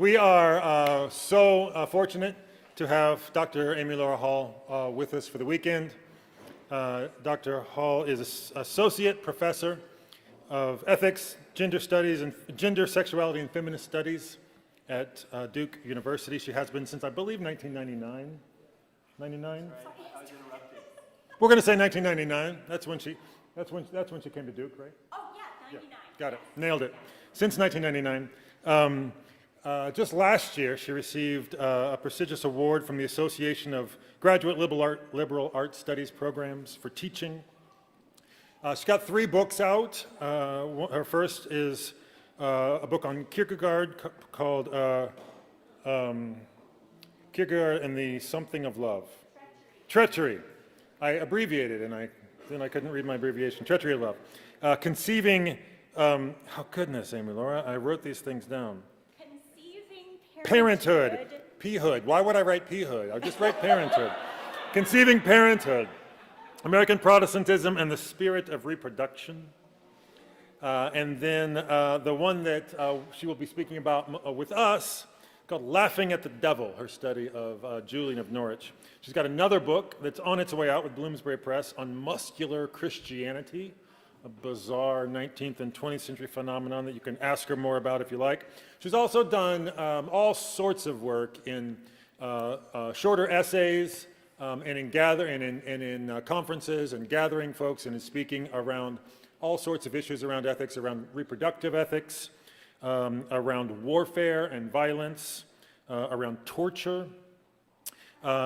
We are so fortunate to have Dr. Amy Laura Hall with us for the weekend. Dr. Hall is Associate Professor of Ethics, Gender Studies, and Gender, Sexuality, and Feminist Studies at Duke University. She has been since, I believe, 1999. 99? I was interrupted. We're going to say 1999. That's when she came to Duke, right? Oh, yeah, 99. Yeah, got it. Nailed it. Since 1999. Just last year, she received a prestigious award from the Association of Graduate Liberal Arts Studies Programs for teaching. She's got 3 books out. Her first is a book on Kierkegaard called Kierkegaard and the Something of Love. Treachery. I abbreviated, and then I couldn't read my abbreviation. Treachery of Love. Conceiving, oh goodness, Amy Laura, I wrote these things down. Parenthood. P-hood. Why would I write P-hood? I'll just write parenthood. Conceiving Parenthood. American Protestantism and the Spirit of Reproduction. And then the one that she will be speaking about with us, called Laughing at the Devil, her study of Julian of Norwich. She's got another book that's on its way out with Bloomsbury Press on muscular Christianity, a bizarre 19th and 20th century phenomenon that you can ask her more about if you like. She's also done all sorts of work in shorter essays and in conferences and gathering folks and in speaking around all sorts of issues around ethics, around reproductive ethics, around warfare and violence, around torture.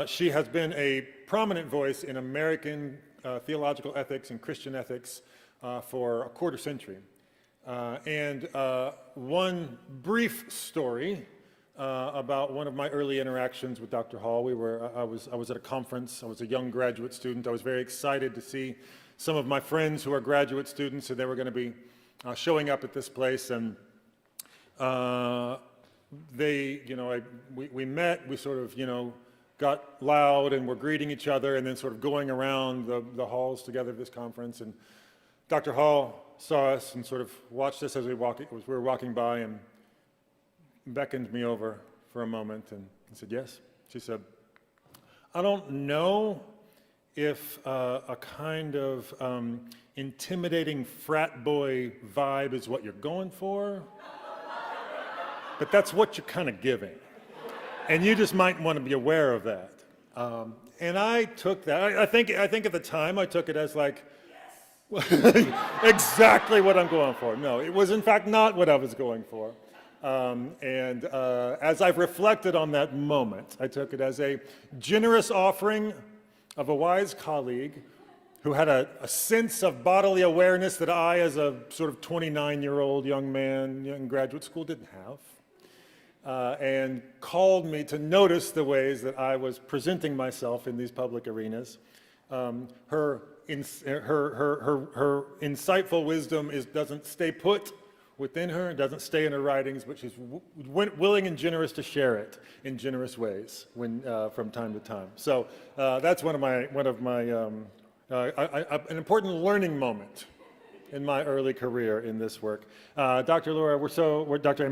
She has been a prominent voice in American theological ethics and Christian ethics for a quarter century. And one brief story about one of my early interactions with Dr. Hall. I was at a conference. I was a young graduate student. I was very excited to see some of my friends who are graduate students, and they were going to be showing up at this place. And we met. We sort of, got loud and were greeting each other, and then sort of going around the halls together at this conference. And Dr. Hall saw us and sort of watched us as we were walking by and beckoned me over for a moment and said, yes. She said, I don't know if a kind of intimidating frat boy vibe is what you're going for, but that's what you're kind of giving. And you just might want to be aware of that. And I took that, I think at the time I took it as like, exactly what I'm going for. No, it was in fact not what I was going for. And as I've reflected on that moment, I took it as a generous offering of a wise colleague who had a sense of bodily awareness that I, as a sort of 29-year-old young man in graduate school, didn't have, and called me to notice the ways that I was presenting myself in these public arenas. Her insightful wisdom doesn't stay put within her, it doesn't stay in her writings, but she's willing and generous to share it in generous ways from time to time. So that's one of my an important learning moment in my early career in this work. Dr. Amy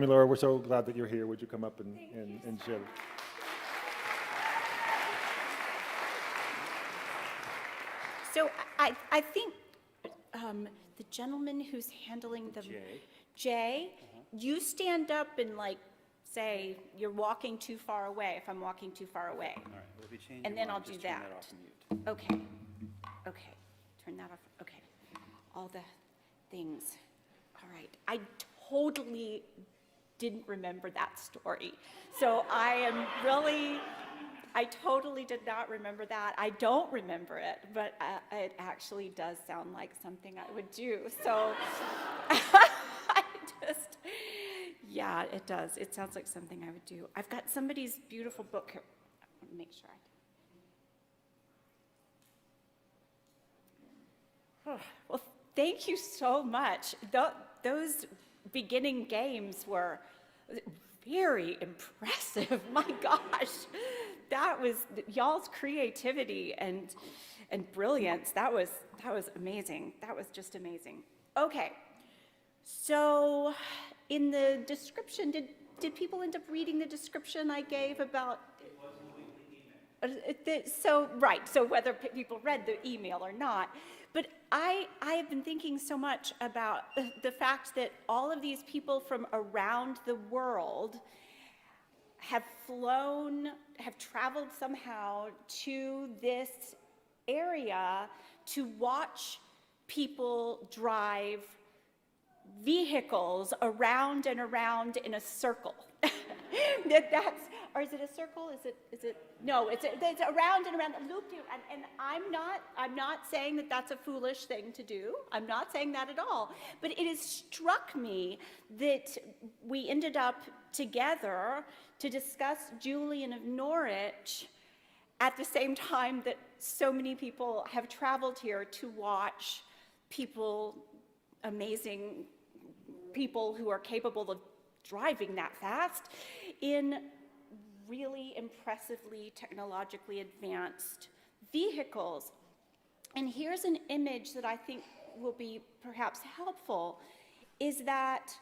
Laura, we're so glad that you're here. Would you come up and share? So I think the gentleman who's handling the Jay, you stand up and say you're walking too far away. If I'm walking too far away, all right, we'll be changing and then I'll do that. Okay, turn that off. Okay, all the things. All right, I totally didn't remember that story, so I totally did not remember that. I don't remember it, but it actually does sound like something I would do. So yeah, it does. It sounds like something I would do. I've got somebody's beautiful book here. I want to make sure Well, thank you so much. Those beginning games were very impressive. My gosh. That was y'all's creativity and brilliance. That was amazing. That was just amazing. Okay, so in the description, did people end up reading the description I gave about? So, right, so whether people read the email or not. But I have been thinking so much about the fact that all of these people from around the world have traveled somehow to this area to watch people drive vehicles around and around in a circle. Or is it a circle? No, it's around and around, loop, and I'm not saying that that's a foolish thing to do. I'm not saying that at all. But it has struck me that we ended up together to discuss Julian of Norwich at the same time that so many people have traveled here to watch amazing people who are capable of driving that fast in really impressively technologically advanced vehicles. And here's an image that I think will be perhaps helpful, is that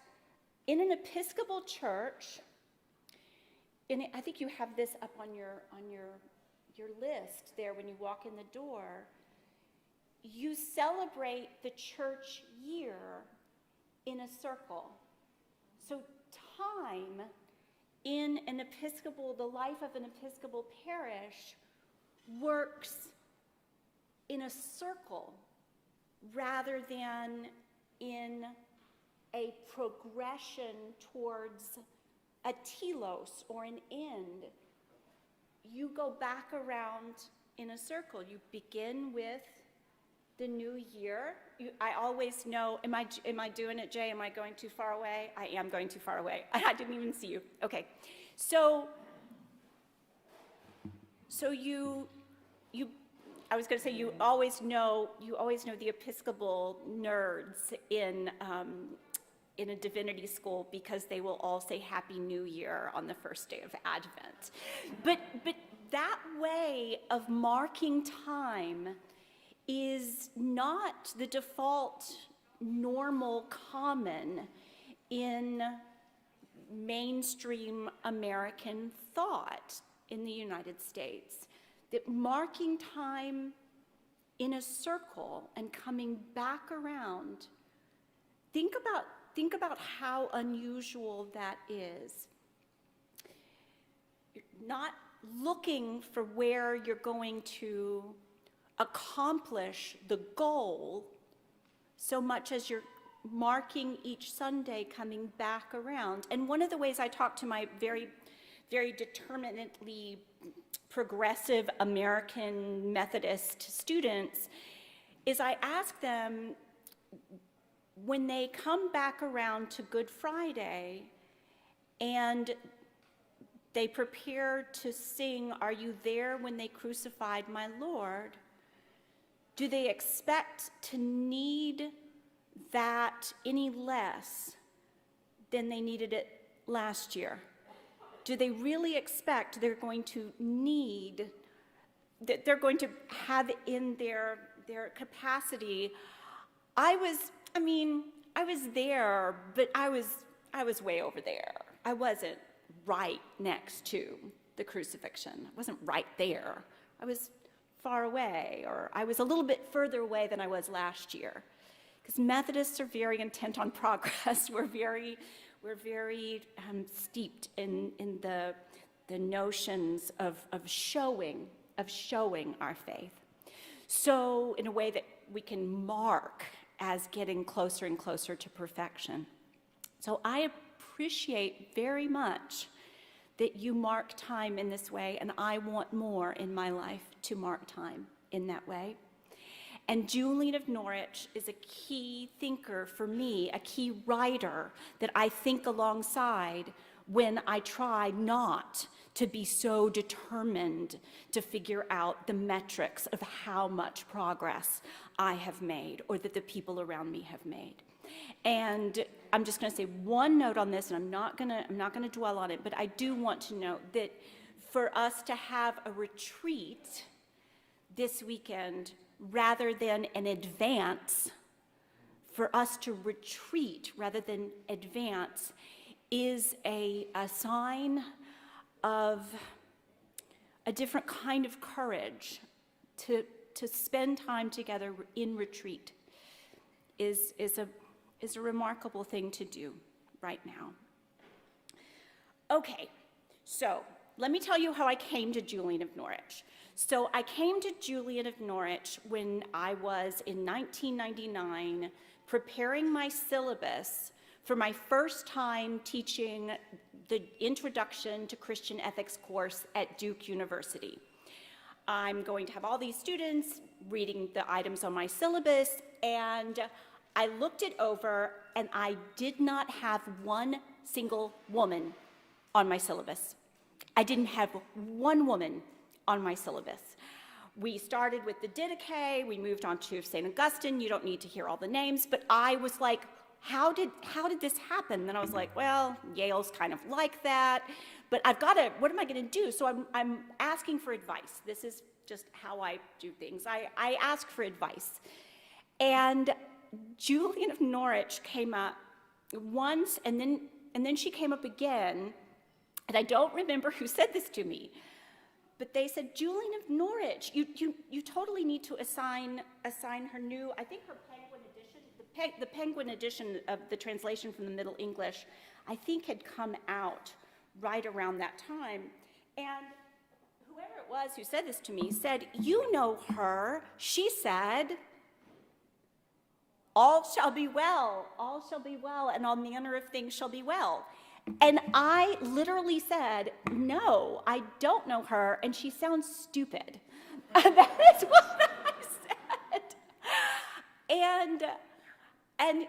in an Episcopal church, I think you have this up on your list there when you walk in the door, you celebrate the church year in a circle. So time in the life of an Episcopal parish works in a circle rather than in a progression towards a telos or an end. You go back around in a circle. You begin with the new year. I always know, am I doing it, Jay? Am I going too far away? I am going too far away. I didn't even see you. Okay. So you I was going to say you always know the Episcopal nerds in a divinity school because they will all say Happy New Year on the first day of Advent. But that way of marking time is not the default normal common in mainstream American thought in the United States. That marking time in a circle and coming back around, think about how unusual that is. You're not looking for where you're going to accomplish the goal so much as you're marking each Sunday coming back around. And one of the ways I talk to my very, very determinedly progressive American Methodist students is I ask them, when they come back around to Good Friday and they prepare to sing, "Are you there when they crucified my Lord?" do they expect to need that any less than they needed it last year? Do they really expect they're going to need, that they're going to have in their capacity? I was there, but I was way over there. I wasn't right next to the crucifixion. I wasn't right there. I was far away, or I was a little bit further away than I was last year. Because Methodists are very intent on progress. We're very steeped in the notions of showing our faith. So in a way that we can mark as getting closer and closer to perfection. So I appreciate very much that you mark time in this way, and I want more in my life to mark time in that way. And Julian of Norwich is a key thinker for me, a key writer that I think alongside when I try not to be so determined to figure out the metrics of how much progress I have made or that the people around me have made. And I'm just going to say one note on this, and I'm not going to dwell on it, but I do want to note that for us to have a retreat this weekend rather than an advance, for us to retreat rather than advance, is a sign of a different kind of courage to spend time together in retreat is a remarkable thing to do right now. Okay, so let me tell you how I came to Julian of Norwich. So I came to Julian of Norwich when I was in 1999 preparing my syllabus for my first time teaching the Introduction to Christian Ethics course at Duke University. I'm going to have all these students reading the items on my syllabus, and I looked it over, and I did not have one single woman on my syllabus. I didn't have one woman on my syllabus. We started with the Didache, we moved on to St. Augustine. You don't need to hear all the names, but I was like, how did this happen? Then I was like, well, Yale's kind of like that, but what am I gonna do? So I'm asking for advice. This is just how I do things. I ask for advice. And Julian of Norwich came up once, and then she came up again, and I don't remember who said this to me, but they said, Julian of Norwich, you totally need to assign her new, I think her Penguin edition, the Penguin edition of the translation from the Middle English, I think had come out right around that time. And whoever it was who said this to me said, you know her, she said, all shall be well, and all manner of things shall be well. And I literally said, no, I don't know her, and she sounds stupid. That is what I said. And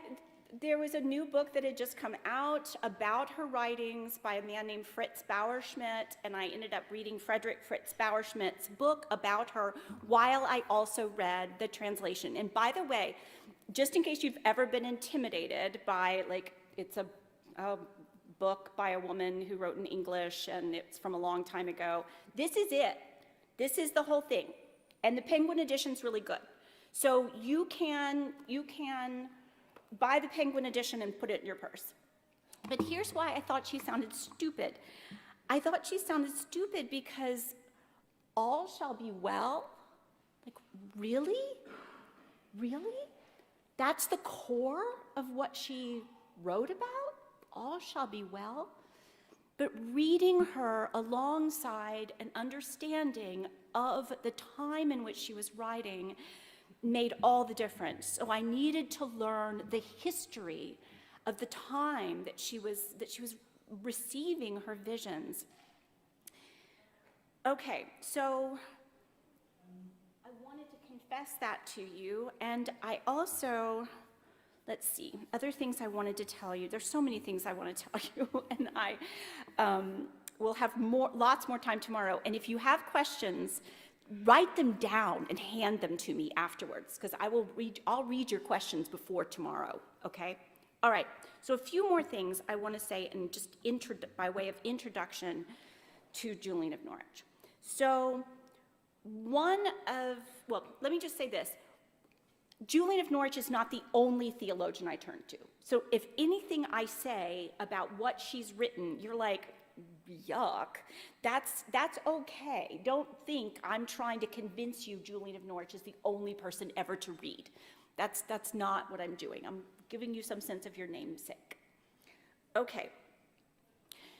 there was a new book that had just come out about her writings by a man named Fritz Bauerschmidt, and I ended up reading Frederick Fritz Bauerschmidt's book about her while I also read the translation. And by the way, just in case you've ever been intimidated by, like, it's a book by a woman who wrote in English and it's from a long time ago, this is it. This is the whole thing. And the Penguin edition's really good. So you can buy the Penguin edition and put it in your purse. But here's why I thought she sounded stupid. I thought she sounded stupid because all shall be well? Like, really? Really? That's the core of what she wrote about? All shall be well? But reading her alongside an understanding of the time in which she was writing made all the difference. So I needed to learn the history of the time that she was receiving her visions. Okay, so I wanted to confess that to you, and I also, let's see, other things I wanted to tell you. There's so many things I want to tell you, and I will have lots more time tomorrow. And if you have questions, write them down and hand them to me afterwards, because I'll read your questions before tomorrow, okay? All right, so a few more things I want to say, and just by way of introduction to Julian of Norwich. So let me just say this. Julian of Norwich is not the only theologian I turn to. So if anything I say about what she's written, you're like, yuck, that's okay. Don't think I'm trying to convince you Julian of Norwich is the only person ever to read. That's not what I'm doing. I'm giving you some sense of your namesake. Okay.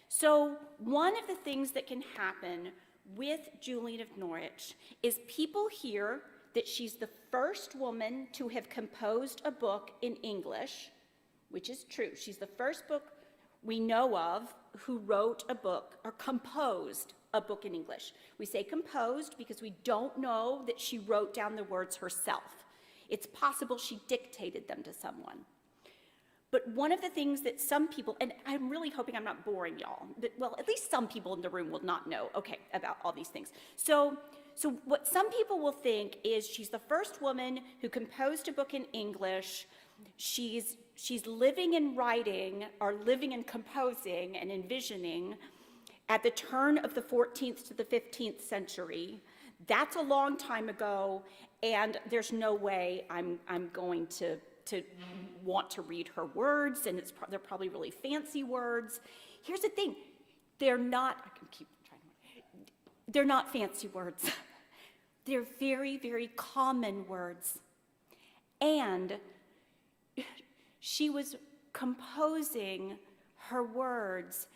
So one of the things that can happen with Julian of Norwich is people hear that she's the first woman to have composed a book in English, which is true. She's the first book we know of who wrote a book or composed a book in English. We say composed because we don't know that she wrote down the words herself. It's possible she dictated them to someone. But one of the things that some people, and I'm really hoping I'm not boring y'all, but well, at least some people in the room will not know, okay, about all these things. So what some people will think is she's the first woman who composed a book in English. She's living and writing, or living and composing and envisioning at the turn of the 14th to the 15th century. That's a long time ago, and there's no way I'm going to to want to read her words, and they're probably really fancy words. Here's the thing, they're not, I can keep trying, they're not fancy words. They're very, very common words. And she was composing her words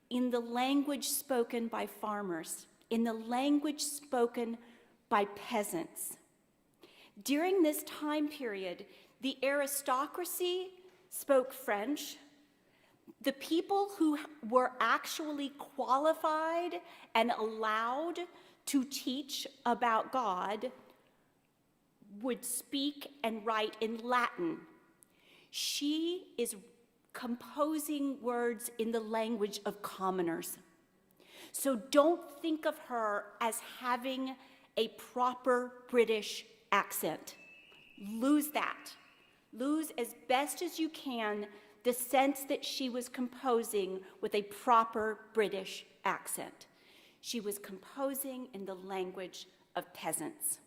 in the language spoken by farmers, in the language spoken by peasants. During this time period, the aristocracy spoke French. The people who were actually qualified and allowed to teach about God would speak and write in Latin. She is composing words in the language of commoners. So don't think of her as having a proper British accent. Lose that. Lose as best as you can the sense that she was composing with a proper British accent. She was composing in the language of peasants.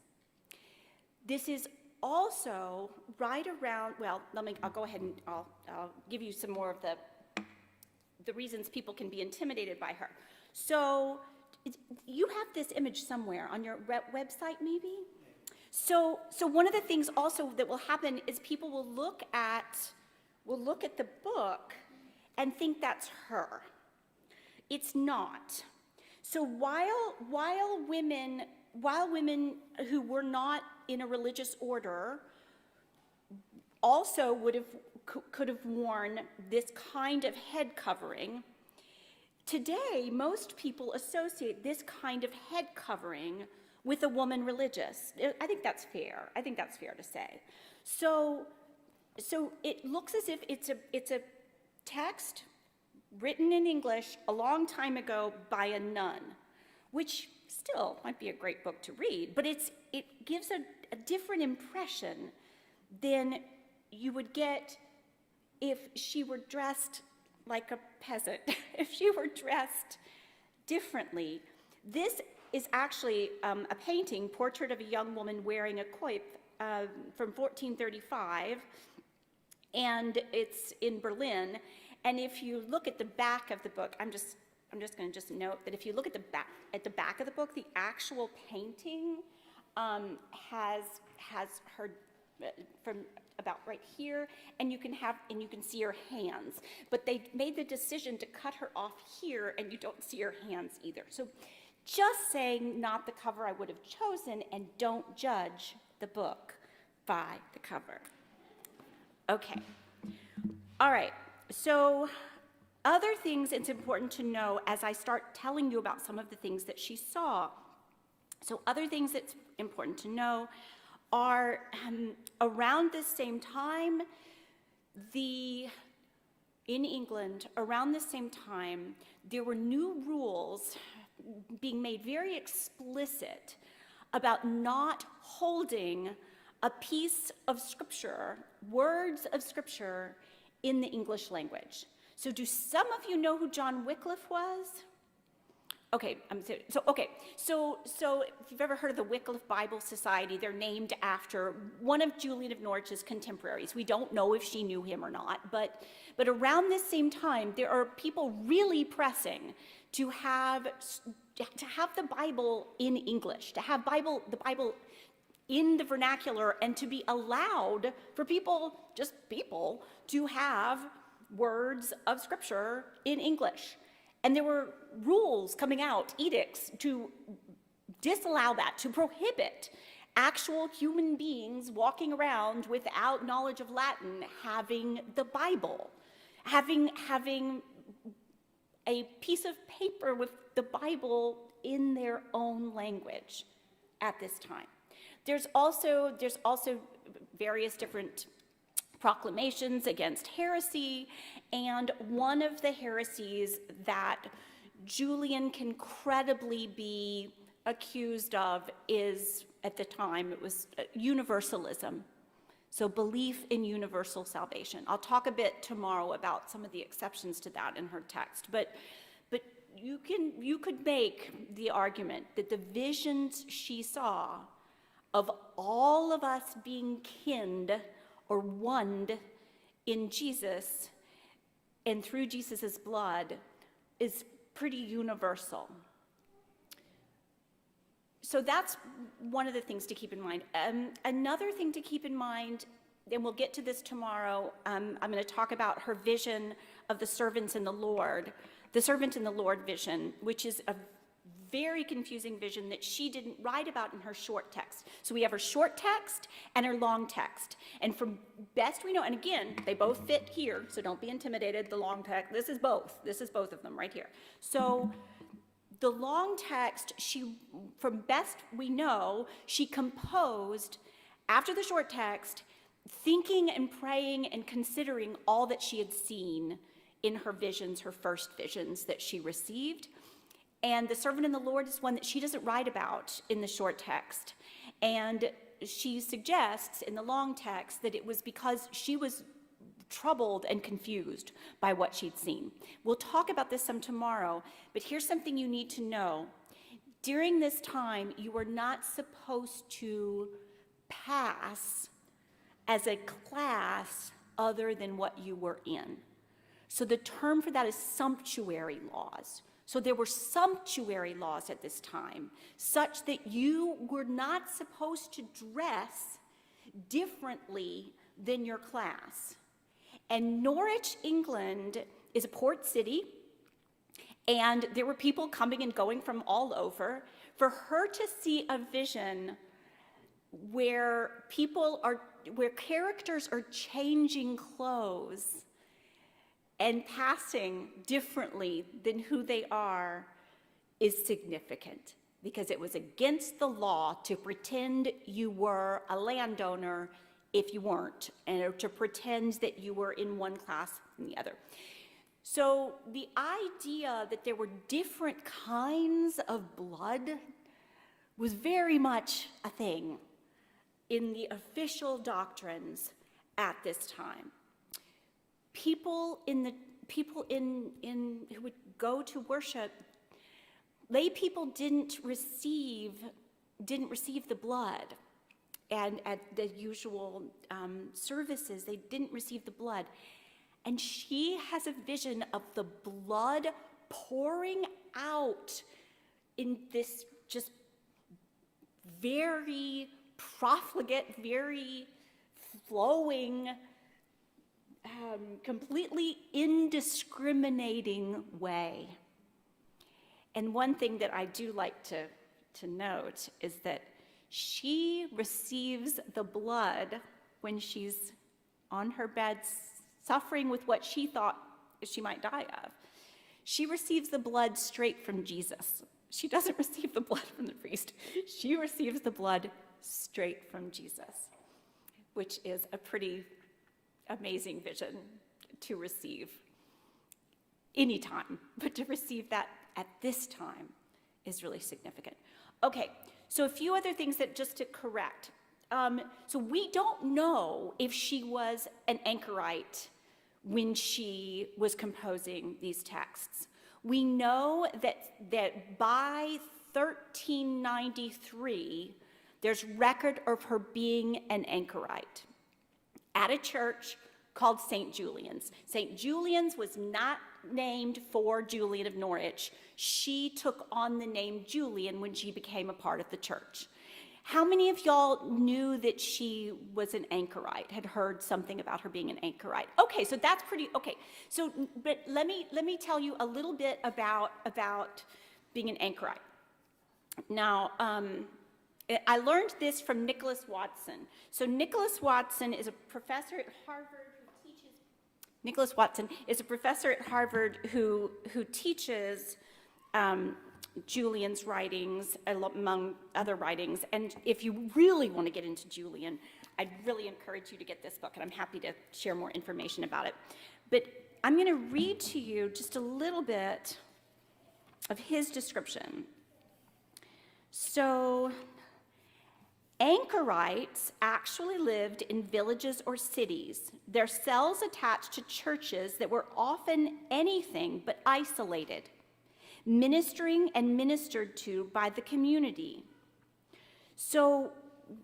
This is also right around, well, I'll go ahead and I'll give you some more of the reasons people can be intimidated by her. So you have this image somewhere on your website maybe? So one of the things also that will happen is people will look at the book and think that's her. It's not. So while women who were not in a religious order also could have worn this kind of head covering, today most people associate this kind of head covering with a woman religious. I think that's fair. I think that's fair to say. So it looks as if it's a text written in English a long time ago by a nun, which still might be a great book to read, but it gives a different impression than you would get if she were dressed like a peasant, if she were dressed differently. This is actually a painting, Portrait of a Young Woman Wearing a Coif, from 1435, and it's in Berlin. And if you look at the back of the book, I'm just going to note that if you look at the back of the book, the actual painting has her from about right here, and you can see her hands. But they made the decision to cut her off here, and you don't see her hands either. So just saying, not the cover I would have chosen, and don't judge the book by the cover. Okay. All right. So other things it's important to know as I start telling you about some of the things that she saw. So other things that's important to know are around this same time, in England, around the same time, there were new rules being made very explicit about not holding a piece of scripture, words of scripture, in the English language. So do some of you know who John Wycliffe was? Okay, so if you've ever heard of the Wycliffe Bible Society, they're named after one of Julian of Norwich's contemporaries. We don't know if she knew him or not, but around this same time, there are people really pressing to have the Bible in English, to have the Bible in the vernacular, and to be allowed for people to have words of scripture in English. And there were rules coming out, edicts, to disallow that, to prohibit actual human beings walking around without knowledge of Latin having the Bible, having a piece of paper with the Bible in their own language at this time. There's also various different proclamations against heresy, and one of the heresies that Julian can credibly be accused of is, at the time, it was universalism. So belief in universal salvation. I'll talk a bit tomorrow about some of the exceptions to that in her text, but you could make the argument that the visions she saw of all of us being kinned or one in Jesus and through Jesus' blood is pretty universal. So that's one of the things to keep in mind. Another thing to keep in mind, and we'll get to this tomorrow, I'm going to talk about her vision of the servant in the Lord vision, which is a very confusing vision that she didn't write about in her short text. So we have her short text and her long text. And from best we know, and again, they both fit here, so don't be intimidated, the long text, this is both of them right here. So the long text, from best we know, she composed after the short text, thinking and praying and considering all that she had seen in her visions, her first visions that she received. And the servant in the Lord is one that she doesn't write about in the short text. And she suggests in the long text that it was because she was troubled and confused by what she'd seen. We'll talk about this some tomorrow, but here's something you need to know. During this time, you were not supposed to pass as a class other than what you were in. So the term for that is sumptuary laws. So there were sumptuary laws at this time, such that you were not supposed to dress differently than your class. And Norwich, England, is a port city, and there were people coming and going from all over. For her to see a vision where characters are changing clothes and passing differently than who they are is significant, because it was against the law to pretend you were a landowner if you weren't, and to pretend that you were in one class than the other. So the idea that there were different kinds of blood was very much a thing in the official doctrines at this time. People who would go to worship, lay people didn't receive the blood, and at the usual services they didn't receive the blood. And she has a vision of the blood pouring out in this just very profligate, very flowing, completely indiscriminating way. And one thing that I do like to note is that she receives the blood when she's on her bed suffering with what she thought she might die of. She receives the blood straight from Jesus. She doesn't receive the blood from the priest. She receives the blood straight from Jesus, which is a pretty amazing vision to receive anytime, but to receive that at this time is really significant. Okay, so a few other things that just to correct. So we don't know if she was an anchorite when she was composing these texts. We know that by 1393, there's record of her being an anchorite at a church called St. Julian's. St. Julian's was not named for Julian of Norwich. She took on the name Julian when she became a part of the church. How many of y'all knew that she was an anchorite, had heard something about her being an anchorite? Okay, so that's pretty, okay. So, but let me tell you a little bit about being an anchorite. Now, I learned this from Nicholas Watson. So Nicholas Watson is a professor at Harvard who teaches, Nicholas Watson is a professor at Harvard who teaches Julian's writings, among other writings. And if you really want to get into Julian, I'd really encourage you to get this book, and I'm happy to share more information about it. But I'm going to read to you just a little bit of his description. So, anchorites actually lived in villages or cities, their cells attached to churches that were often anything but isolated, ministering and ministered to by the community. So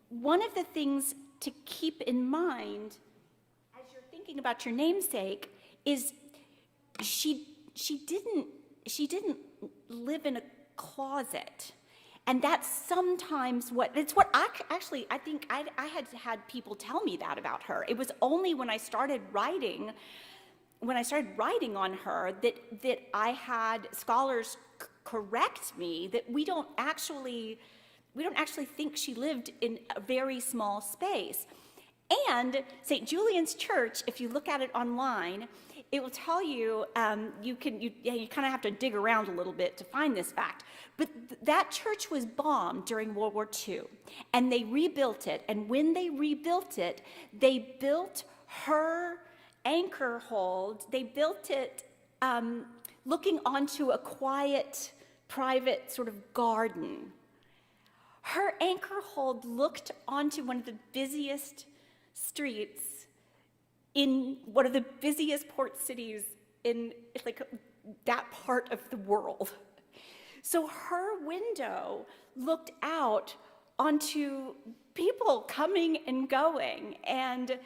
one of the things to keep in mind thinking about your namesake is she didn't live in a closet. And that's sometimes it's what I think I had people tell me that about her. It was only when I started writing on her that I had scholars correct me that we don't actually think she lived in a very small space. And St. Julian's Church, if you look at it online, it will tell you, you kind of have to dig around a little bit to find this fact. But that church was bombed during World War II, and they rebuilt it. And when they rebuilt it, they built her anchor hold. They built it looking onto a quiet, private sort of garden. Her anchor hold looked onto one of the busiest streets in one of the busiest port cities in like that part of the world. So her window looked out onto people coming and going, and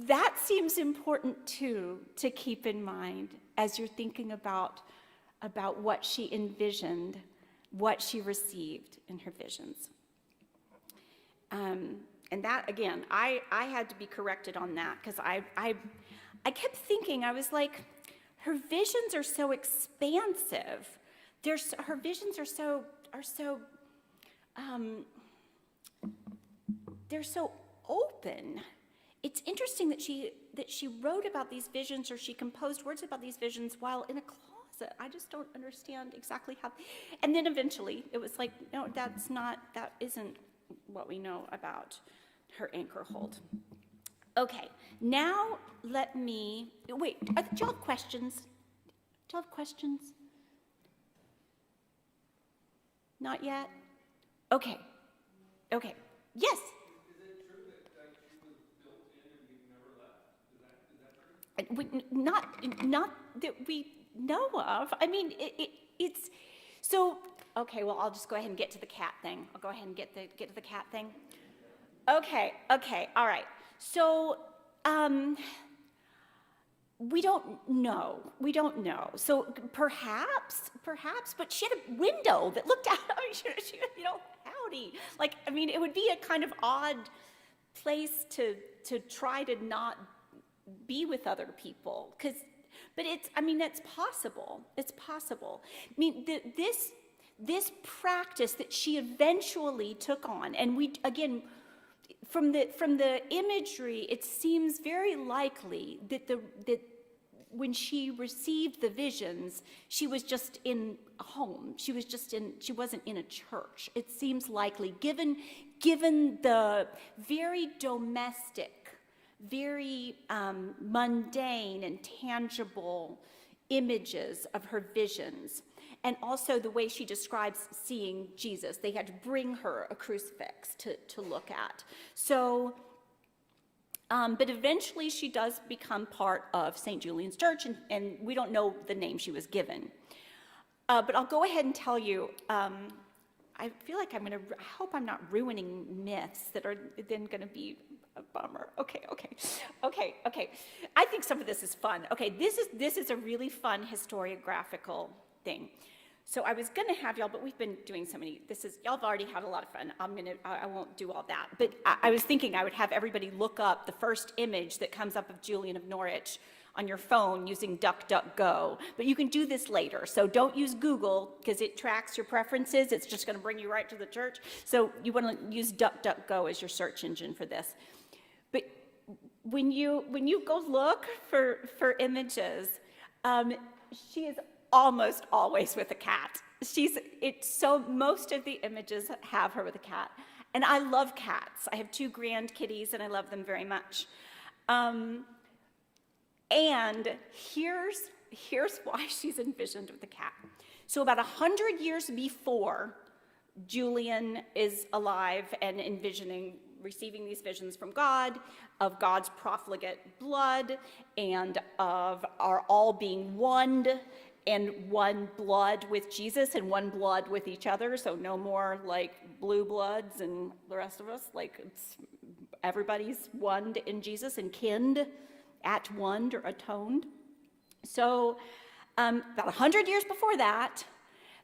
that seems important too to keep in mind as you're thinking about what she envisioned, what she received in her visions. And that, again, I had to be corrected on that because I kept thinking, I was like, her visions are so expansive. Her visions are so they're so open. It's interesting that she wrote about these visions, or she composed words about these visions while in a closet. I just don't understand exactly how. And then eventually it was like, no, that isn't what we know about her anchor hold. Okay, now let me, wait, do y'all have questions? Do y'all have questions? Not yet? Okay, yes? Is it true that she was built in and we've never left? Is that true? Not that we know of. I mean, it's, so, okay, well, I'll just go ahead and get to the cat thing. I'll go ahead and get to the cat thing. Okay, all right. So, we don't know. So perhaps, but she had a window that looked out. I mean, she howdy. Like, I mean, it would be a kind of odd place to try to not be with other people, but it's possible. It's possible. I mean, this practice that she eventually took on, and we, again, from the imagery, it seems very likely that when she received the visions, she was just in a home. She wasn't in a church. It seems likely, given the very domestic, very mundane and tangible images of her visions. And also the way she describes seeing Jesus. They had to bring her a crucifix to look at. So, but eventually she does become part of St. Julian's Church, and we don't know the name she was given. But I'll go ahead and tell you, I feel like I hope I'm not ruining myths that are then gonna be a bummer. Okay. I think some of this is fun. Okay, this is a really fun historiographical thing. So I was gonna have y'all, but we've been doing so many, y'all have already had a lot of fun. I won't do all that. But I was thinking I would have everybody look up the first image that comes up of Julian of Norwich on your phone using DuckDuckGo. But you can do this later. So don't use Google because it tracks your preferences. It's just gonna bring you right to the church. So you wanna use DuckDuckGo as your search engine for this. But when you go look for images, she is almost always with a cat. So most of the images have her with a cat. And I love cats. I have 2 grand kitties and I love them very much. And here's why she's envisioned with a cat. So about 100 years before Julian is alive and receiving these visions from God, of God's profligate blood, and of our all being one, and one blood with Jesus and one blood with each other, so no more like blue bloods and the rest of us, like everybody's one in Jesus and kinned at-one or atoned. So about 100 years before that,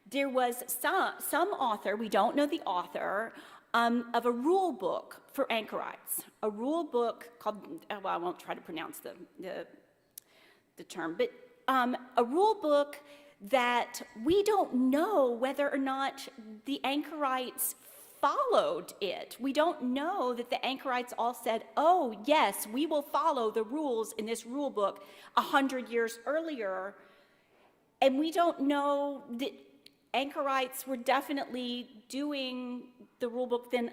there was some author, we don't know the author, of a rule book for anchorites. A rule book called, well, I won't try to pronounce the term, but a rule book that we don't know whether or not the anchorites followed it. We don't know that the anchorites all said, oh, yes, we will follow the rules in this rule book 100 years earlier. And we don't know that anchorites were definitely doing the rule book then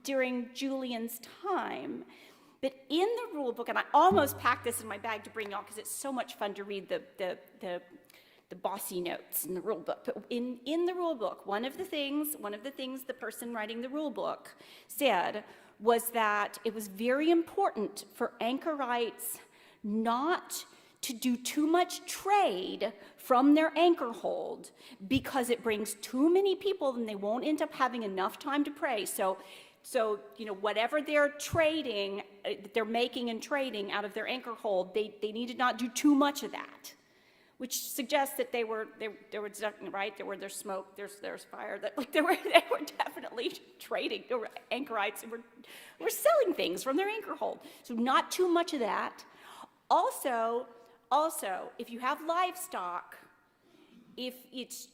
during Julian's time. But in the rule book, and I almost packed this in my bag to bring y'all because it's so much fun to read the bossy notes in the rule book. But in the rule book, one of the things the person writing the rule book said was that it was very important for anchorites not to do too much trade from their anchor hold because it brings too many people and they won't end up having enough time to pray. So whatever they're trading, they're making and trading out of their anchor hold, they need to not do too much of that, which suggests that there was right, there's smoke, there's fire, that like they were definitely trading. There were anchorites who were selling things from their anchor hold. So not too much of that. Also, if you have livestock, if it's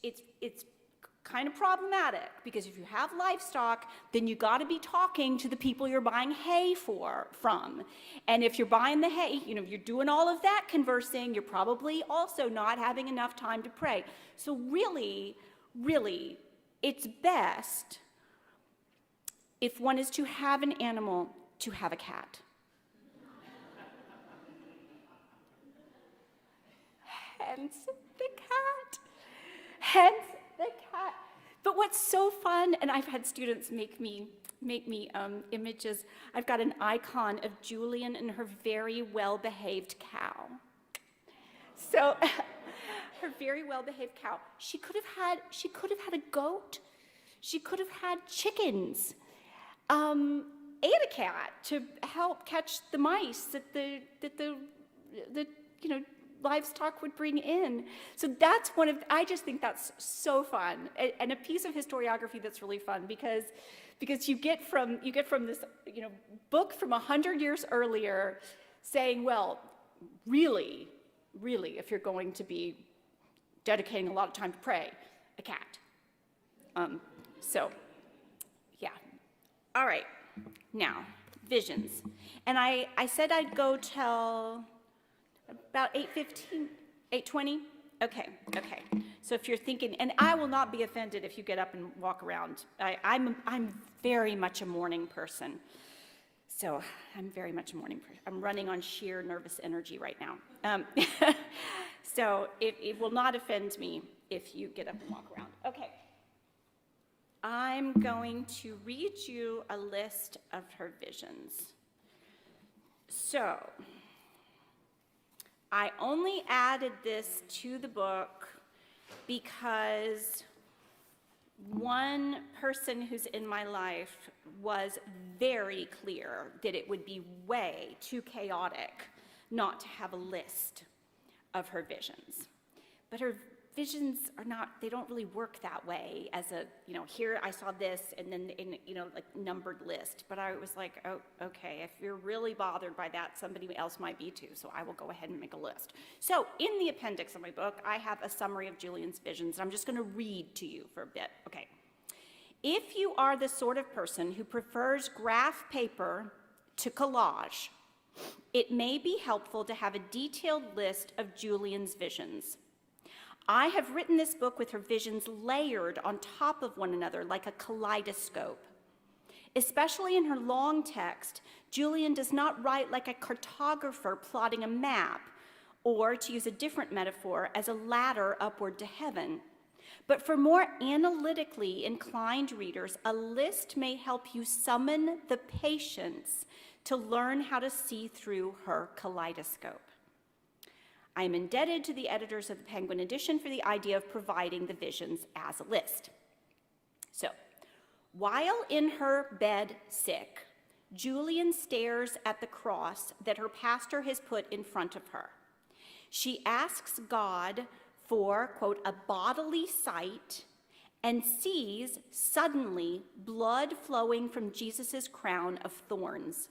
kind of problematic, because if you have livestock, then you got to be talking to the people you're buying hay from. And if you're buying the hay, you're doing all of that conversing, you're probably also not having enough time to pray. So really, it's best if one is to have an animal to have a cat. Hence the cat. But what's so fun, and I've had students make me images. I've got an icon of Julian and her very well-behaved cow. So her very well-behaved cow. She could have had a goat. She could have had chickens, and a cat to help catch the mice that the livestock would bring in. So that's I just think that's so fun, and a piece of historiography that's really fun because you get from this book from 100 years earlier saying, well, really, if you're going to be dedicating a lot of time to pray, a cat. So yeah. All right, now visions, and I said I'd go till about 8:15, 8:20? Okay. So if you're thinking, and I will not be offended if you get up and walk around. I'm very much a morning person. So I'm very much a morning person. I'm running on sheer nervous energy right now. So it will not offend me if you get up and walk around. Okay. I'm going to read you a list of her visions. So I only added this to the book because one person who's in my life was very clear that it would be way too chaotic not to have a list of her visions. But her visions they don't really work that way as a, here I saw this and then in, like numbered list. But I was like, oh, okay, if you're really bothered by that, somebody else might be too. So I will go ahead and make a list. So in the appendix of my book, I have a summary of Julian's visions. I'm just going to read to you for a bit. Okay. If you are the sort of person who prefers graph paper to collage, it may be helpful to have a detailed list of Julian's visions. I have written this book with her visions layered on top of one another like a kaleidoscope. Especially in her long text, Julian does not write like a cartographer plotting a map, or, to use a different metaphor, as a ladder upward to heaven. But for more analytically inclined readers, a list may help you summon the patience to learn how to see through her kaleidoscope. I am indebted to the editors of the Penguin edition for the idea of providing the visions as a list. So, while in her bed sick, Julian stares at the cross that her pastor has put in front of her. She asks God for, quote, a bodily sight, and sees suddenly blood flowing from Jesus' crown of thorns.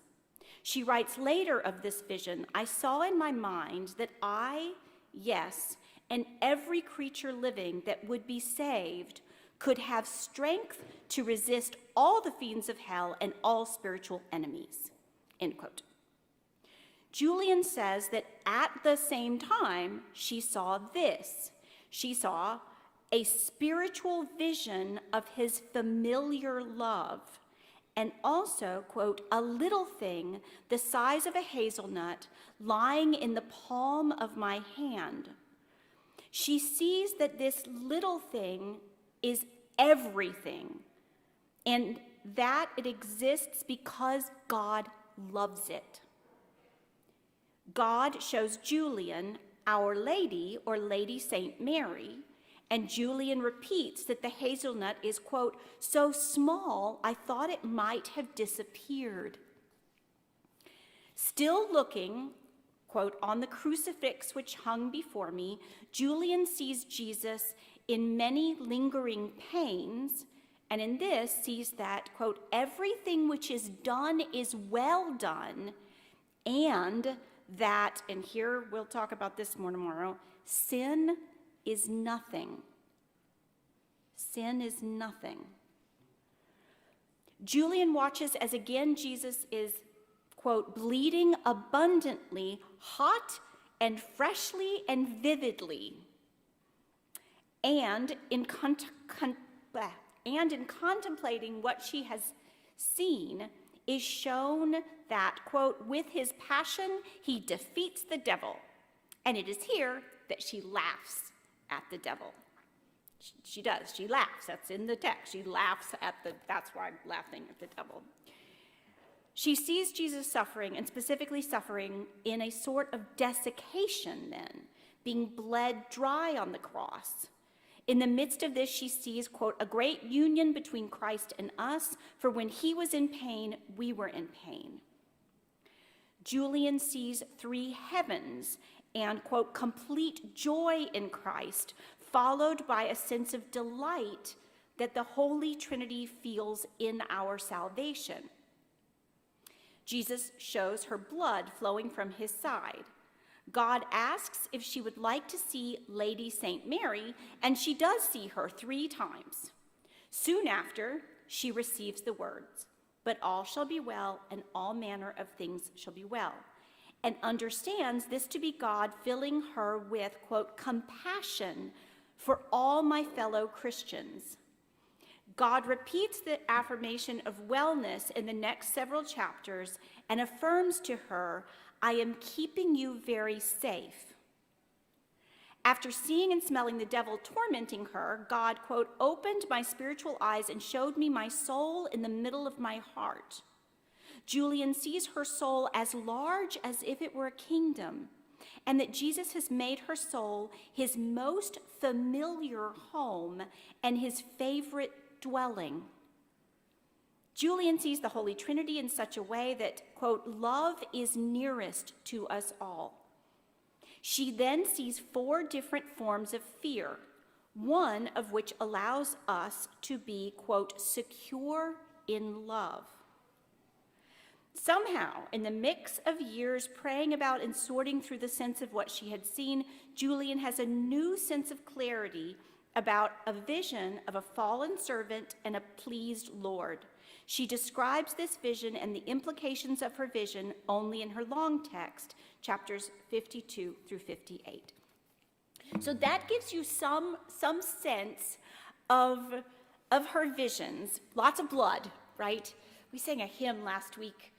She writes later of this vision, I saw in my mind that I, yes, and every creature living that would be saved could have strength to resist all the fiends of hell and all spiritual enemies, end quote. Julian says that at the same time, she saw this. She saw a spiritual vision of his familiar love, and also, quote, a little thing the size of a hazelnut lying in the palm of my hand. She sees that this little thing is everything, and that it exists because God loves it. God shows Julian Our Lady, or Lady Saint Mary, and Julian repeats that the hazelnut is, quote, so small I thought it might have disappeared. Still looking, quote, on the crucifix which hung before me, Julian sees Jesus in many lingering pains, and in this sees that, quote, everything which is done is well done, and that, and here we'll talk about this more tomorrow, sin is nothing. Sin is nothing. Julian watches as again Jesus is, quote, bleeding abundantly, hot and freshly and vividly. And in contemplating what she has seen, is shown that, quote, with his passion he defeats the devil. And it is here that she laughs at the devil. She does, she laughs, that's in the text. She laughs at that's why I'm laughing at the devil. She sees Jesus suffering, and specifically suffering in a sort of desiccation then, being bled dry on the cross. In the midst of this, she sees, quote, a great union between Christ and us, for when he was in pain, we were in pain. Julian sees three heavens and, quote, complete joy in Christ, followed by a sense of delight that the Holy Trinity feels in our salvation. Jesus shows her blood flowing from his side. God asks if she would like to see Lady Saint Mary, and she does see her 3 times. Soon after, she receives the words, but all shall be well, and all manner of things shall be well, and understands this to be God filling her with, quote, compassion for all my fellow Christians. God repeats the affirmation of wellness in the next several chapters and affirms to her, I am keeping you very safe. After seeing and smelling the devil tormenting her, God, quote, opened my spiritual eyes and showed me my soul in the middle of my heart. Julian sees her soul as large as if it were a kingdom, and that Jesus has made her soul his most familiar home and his favorite dwelling. Julian sees the Holy Trinity in such a way that, quote, love is nearest to us all. She then sees 4 different forms of fear, one of which allows us to be, quote, secure in love. Somehow, in the mix of years praying about and sorting through the sense of what she had seen, Julian has a new sense of clarity about a vision of a fallen servant and a pleased Lord. She describes this vision and the implications of her vision only in her long text, chapters 52 through 58. So that gives you some sense of her visions. Lots of blood, right? We sang a hymn last week,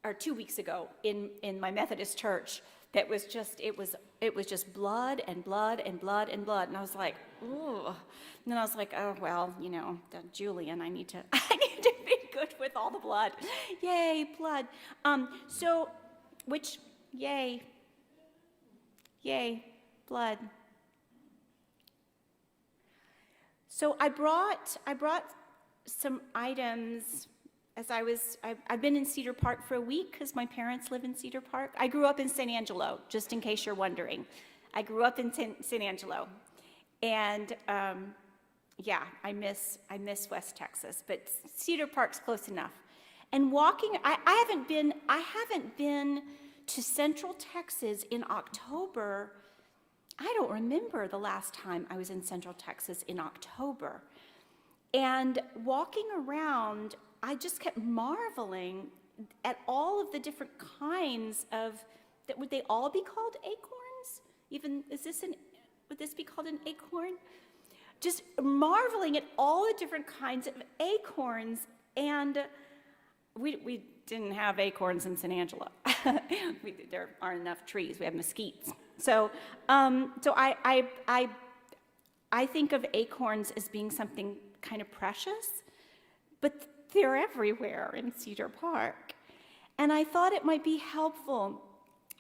or 2 weeks ago, in my Methodist church that was just, it was just blood and blood and blood and blood. And I was like, ooh. And then I was like, oh, well, you know, Julian, I need to be good with all the blood. Yay, blood. Yay, blood. So I brought some items I've been in Cedar Park for a week because my parents live in Cedar Park. I grew up in San Angelo, just in case you're wondering. I grew up in San Angelo. And yeah, I miss West Texas, but Cedar Park's close enough. And walking, I haven't been to Central Texas in October. I don't remember the last time I was in Central Texas in October. And walking around, I just kept marveling at all of the different kinds of, would they all be called acorns? Even, would this be called an acorn? Just marveling at all the different kinds of acorns, and we didn't have acorns in San Angelo. There aren't enough trees. We have mesquites. So I think of acorns as being something kind of precious, but they're everywhere in Cedar Park. And I thought it might be helpful.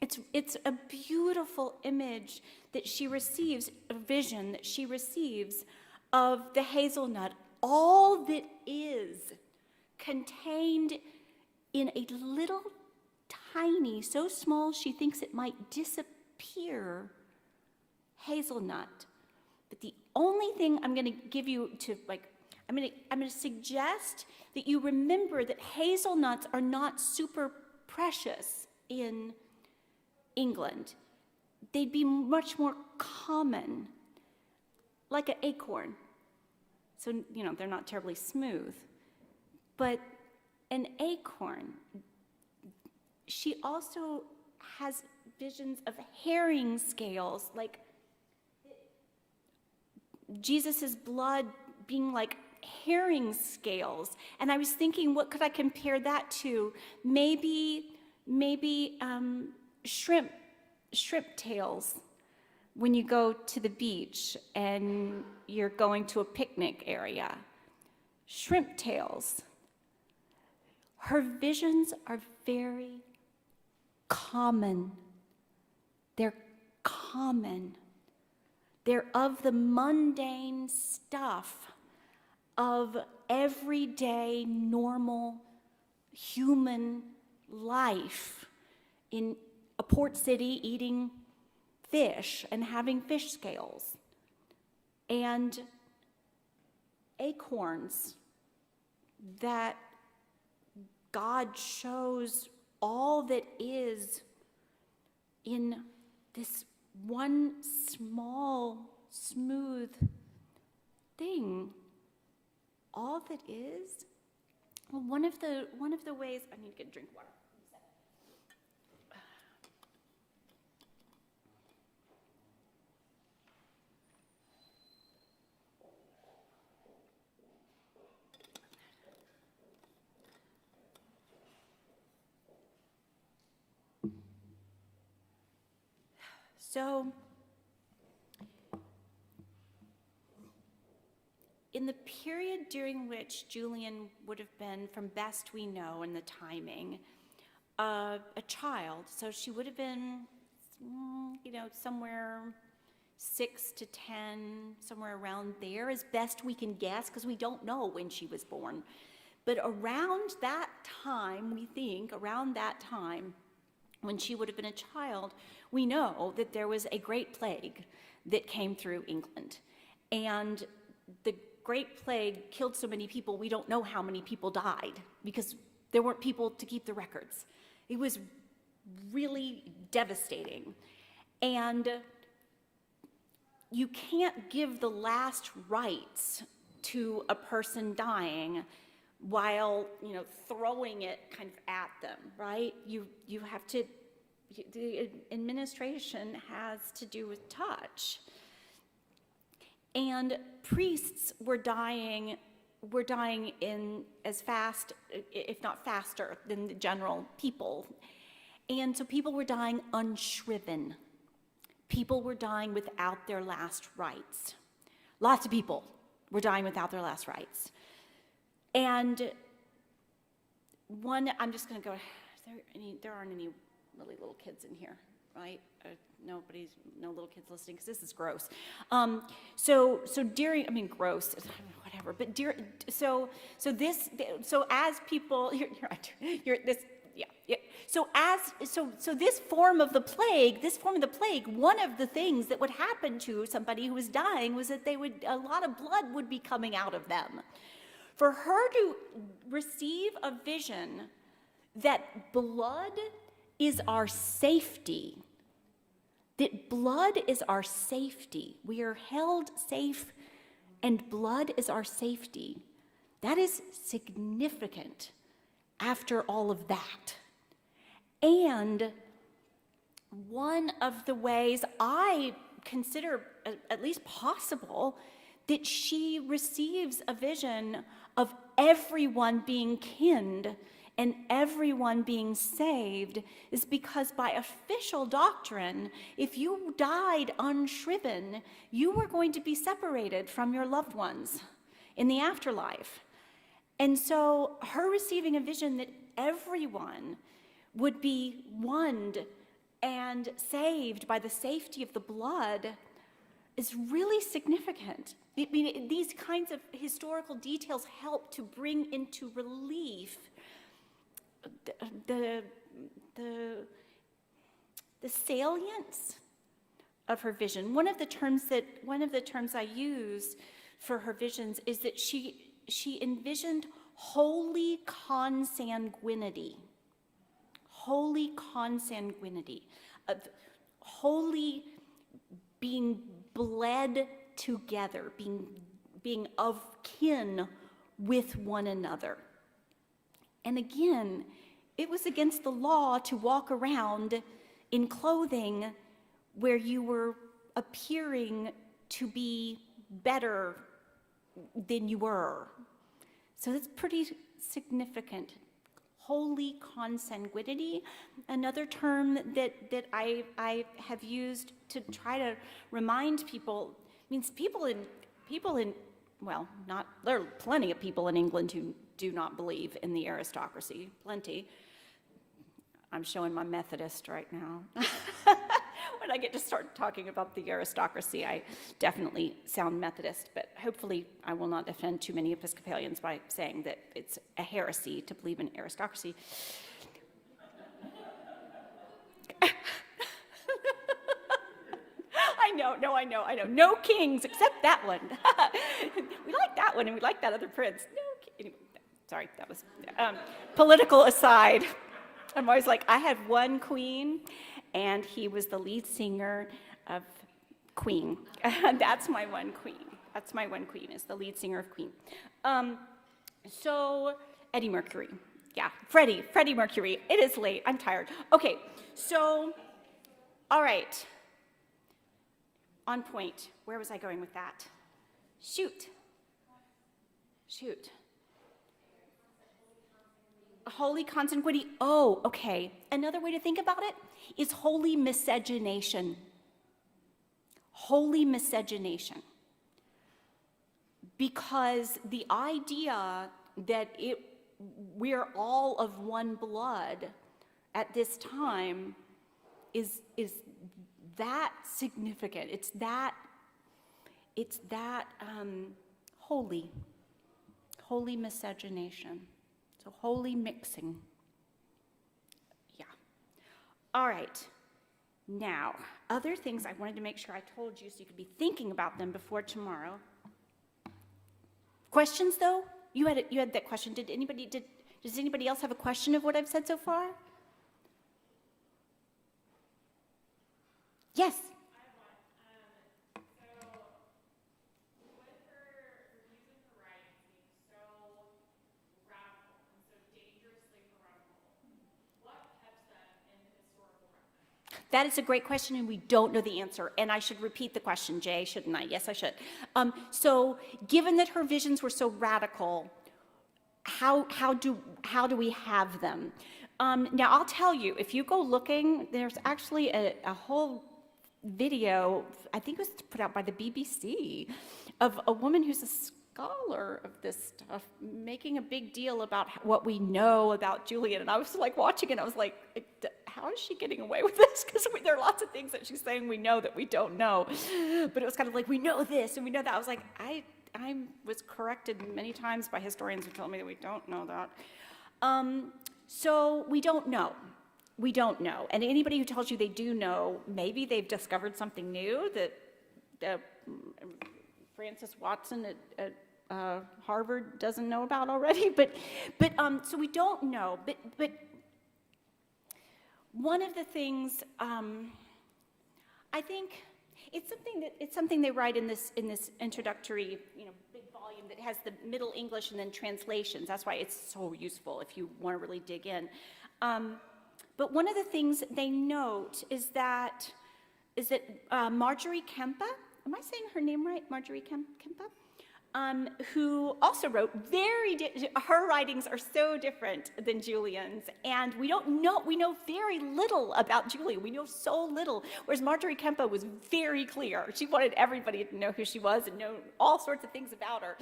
It's a beautiful image that she receives, a vision that she receives of the hazelnut, all that is contained in a little tiny, so small she thinks it might disappear, hazelnut. But the only thing I'm going to give you to, like, I'm going to suggest that you remember that hazelnuts are not super precious in England. They'd be much more common, like an acorn. So, you know, they're not terribly smooth. But an acorn, she also has visions of herring scales, like Jesus' blood being like herring scales. And I was thinking, what could I compare that to? Maybe shrimp tails when you go to the beach and you're going to a picnic area. Shrimp tails. Her visions are very common. They're common. They're of the mundane stuff of everyday, normal human life in a port city eating fish and having fish scales. And acorns that God shows all that is in this one small, smooth thing. All that is. Well, one of the ways, I need to get a drink of water. So, in the period during which Julian would have been, from best we know in the timing, a child, so she would have been, somewhere 6 to 10, somewhere around there, as best we can guess, because we don't know when she was born. But around that time, we think, around that time, when she would have been a child, we know that there was a great plague that came through England. And the Great Plague killed so many people, we don't know how many people died because there weren't people to keep the records. It was really devastating. And you can't give the last rites to a person dying while, throwing it kind of at them, right? You have to, the administration has to do with touch. And priests were dying in as fast, if not faster, than the general people. And so people were dying unshriven. People were dying without their last rites. Lots of people were dying without their last rites. And I'm just going to go, there aren't any really little kids in here, right? no little kids listening, because this is gross. So during, I mean, gross, whatever, but so as people, you're this, yeah. So this form of the plague, one of the things that would happen to somebody who was dying was that a lot of blood would be coming out of them. For her to receive a vision that blood is our safety, that blood is our safety, we are held safe and blood is our safety, that is significant after all of that. And one of the ways I consider at least possible that she receives a vision of everyone being kinned and everyone being saved is because by official doctrine, if you died unshriven, you were going to be separated from your loved ones in the afterlife. And so her receiving a vision that everyone would be won and saved by the safety of the blood is really significant. I mean, these kinds of historical details help to bring into relief the salience of her vision. One of the terms I use for her visions is that she envisioned holy consanguinity, of holy being bled together, being of kin with one another. And again, it was against the law to walk around in clothing where you were appearing to be better than you were. So that's pretty significant. Holy consanguinity, another term that I have used to try to remind people, means people in, well, not, there are plenty of people in England who do not believe in the aristocracy, plenty. I'm showing my Methodist right now. When I get to start talking about the aristocracy, I definitely sound Methodist, but hopefully I will not offend too many Episcopalians by saying that it's a heresy to believe in aristocracy. I know. No kings except that one. We like that one and we like that other prince. No, anyway, sorry, that was political aside. I'm always like, I had one queen, and he was the lead singer of Queen. That's my one queen, is the lead singer of Queen. So, Eddie Mercury. Yeah, Freddie Mercury. It is late, I'm tired. Okay, so, all right. On point. Where was I going with that? Shoot. Holy consanguinity. Oh, okay. Another way to think about it is holy miscegenation. Holy miscegenation. Because the idea that we're all of one blood at this time is that significant. It's that holy miscegenation. So holy mixing. Yeah. All right. Now, other things I wanted to make sure I told you so you could be thinking about them before tomorrow. Questions, though? You had that question. Does anybody else have a question of what I've said so far? Yes. That is a great question, and we don't know the answer. And I should repeat the question, Jay, shouldn't I? Yes, I should. So, given that her visions were so radical, how do we have them? Now, I'll tell you, if you go looking, there's actually a whole video, I think it was put out by the BBC, of a woman who's a scholar of this stuff making a big deal about what we know about Julian. And I was like watching it, I was like, how is she getting away with this? Because there are lots of things that she's saying we know that we don't know. But it was kind of like, we know this and we know that. I was like, I was corrected many times by historians who told me that we don't know that. So we don't know. We don't know. And anybody who tells you they do know, maybe they've discovered something new that Francis Watson at Harvard doesn't know about already. But so we don't know. But one of the things I think it's something they write in this introductory, big volume that has the Middle English and then translations. That's why it's so useful if you want to really dig in. But one of the things they note is that Marjorie Kempe, am I saying her name right? Marjorie Kempe? Who also wrote her writings are so different than Julian's, and we know very little about Julian. We know so little, whereas Marjorie Kempe was very clear. She wanted everybody to know who she was and know all sorts of things about her.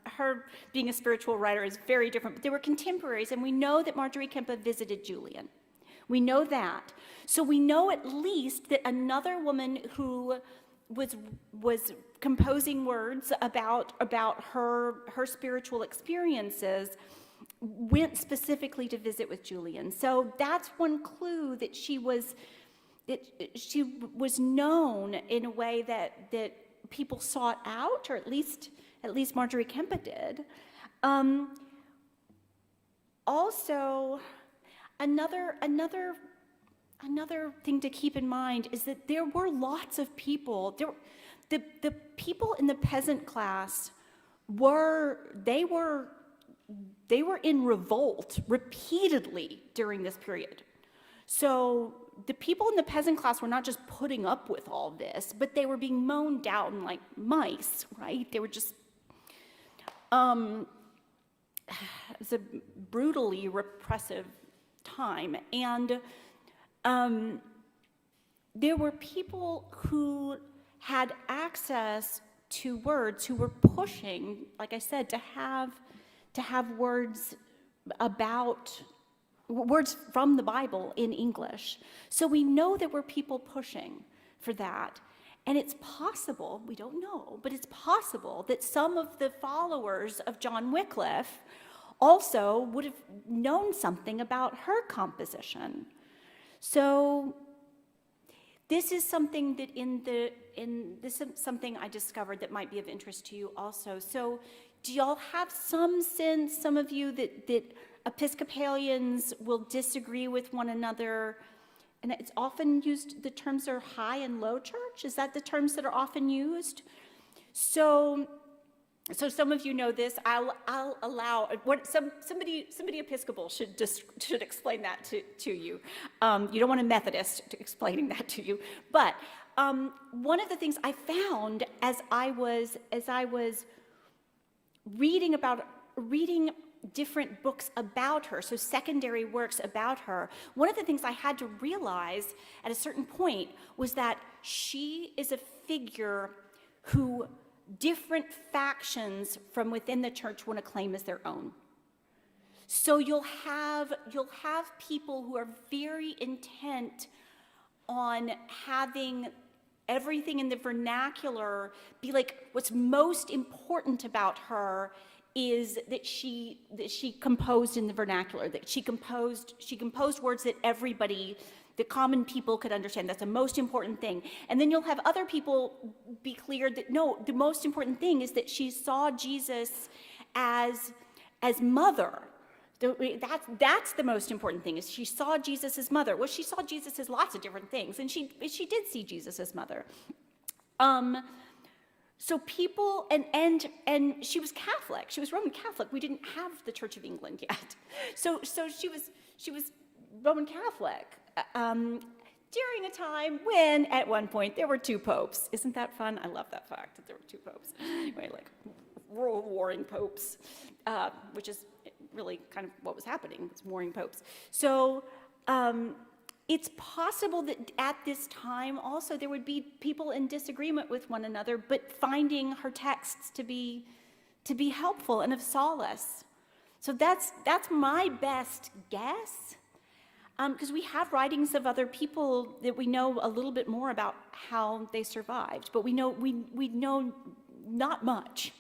Her being a spiritual writer is very different, but they were contemporaries, and we know that Marjorie Kempe visited Julian. We know that. So we know at least that another woman who was composing words about her spiritual experiences went specifically to visit with Julian. So that's one clue that she was known in a way that people sought out, or at least Marjorie Kempe did. Also, another thing to keep in mind is that there were lots of people. The people in the peasant class were in revolt repeatedly during this period. So the people in the peasant class were not just putting up with all this, but they were being mown down like mice, right? They were just it's a brutally repressive time, and there were people who had access to words, who were pushing, like I said, to have words from the Bible in English. So we know there were people pushing for that. And it's possible, we don't know, but it's possible that some of the followers of John Wycliffe also would have known something about her composition. So this is something that this is something I discovered that might be of interest to you also. So do y'all have some sense, some of you, that Episcopalians will disagree with one another? And it's often used, the terms are high and low church. Is that the terms that are often used? So some of you know this. I'll allow somebody Episcopal should explain that to you. You don't want a Methodist explaining that to you. But one of the things I found as I was reading different books about her, so secondary works about her, one of the things I had to realize at a certain point was that she is a figure who different factions from within the church want to claim as their own. So you'll have people who are very intent on having everything in the vernacular be like, what's most important about her is that she composed in the vernacular, that she composed words that everybody, the common people, could understand. That's the most important thing. And then you'll have other people be clear that no, the most important thing is that she saw Jesus as mother. That's the most important thing, is she saw Jesus as mother. Well, she saw Jesus as lots of different things, and she did see Jesus as mother. So people, and she was Catholic. She was Roman Catholic. We didn't have the Church of England yet. So she was Roman Catholic during a time when, at one point, there were two popes. Isn't that fun? I love that fact that there were two popes. Anyway, like world warring popes, which is really kind of what was happening. Was warring popes. So. It's possible that at this time also there would be people in disagreement with one another, but finding her texts to be helpful and of solace. So that's my best guess Because we have writings of other people that we know a little bit more about how they survived, but we know not much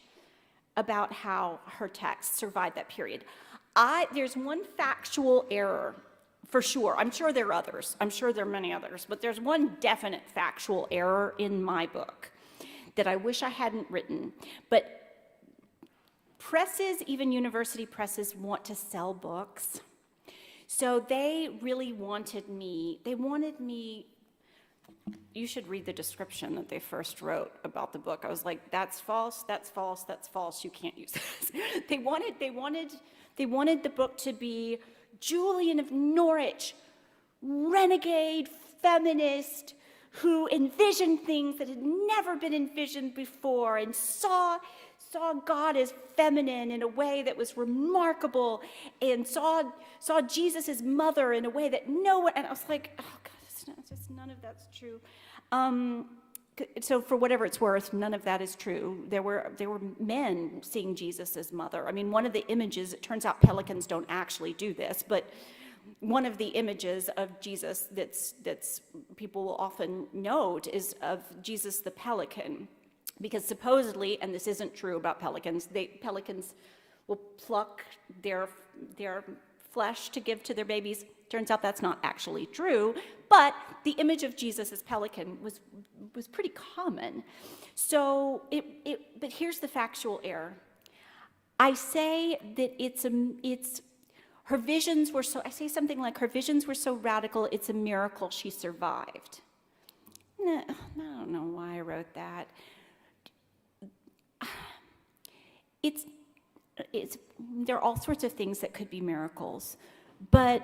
about how her text survived that period. There's one factual error, for sure. I'm sure there are others. I'm sure there are many others, but there's one definite factual error in my book that I wish I hadn't written. But presses, even university presses, want to sell books. So they really wanted me, you should read the description that they first wrote about the book. I was like, that's false, that's false, that's false, you can't use this. They wanted the book to be Julian of Norwich, renegade feminist, who envisioned things that had never been envisioned before and saw God as feminine in a way that was remarkable, and saw Jesus as mother in a way that no one, and I was like, oh God, none of that's true. So for whatever it's worth, none of that is true. There were men seeing Jesus as mother. I mean, one of the images, it turns out pelicans don't actually do this, but one of the images of Jesus that's people will often note is of Jesus the pelican. Because supposedly, and this isn't true about pelicans, pelicans will pluck their flesh to give to their babies. Turns out that's not actually true, but the image of Jesus as pelican was pretty common. So, but here's the factual error. I say that her visions were so, I say something like, her visions were so radical, it's a miracle she survived. No, I don't know why I wrote that. There are all sorts of things that could be miracles, but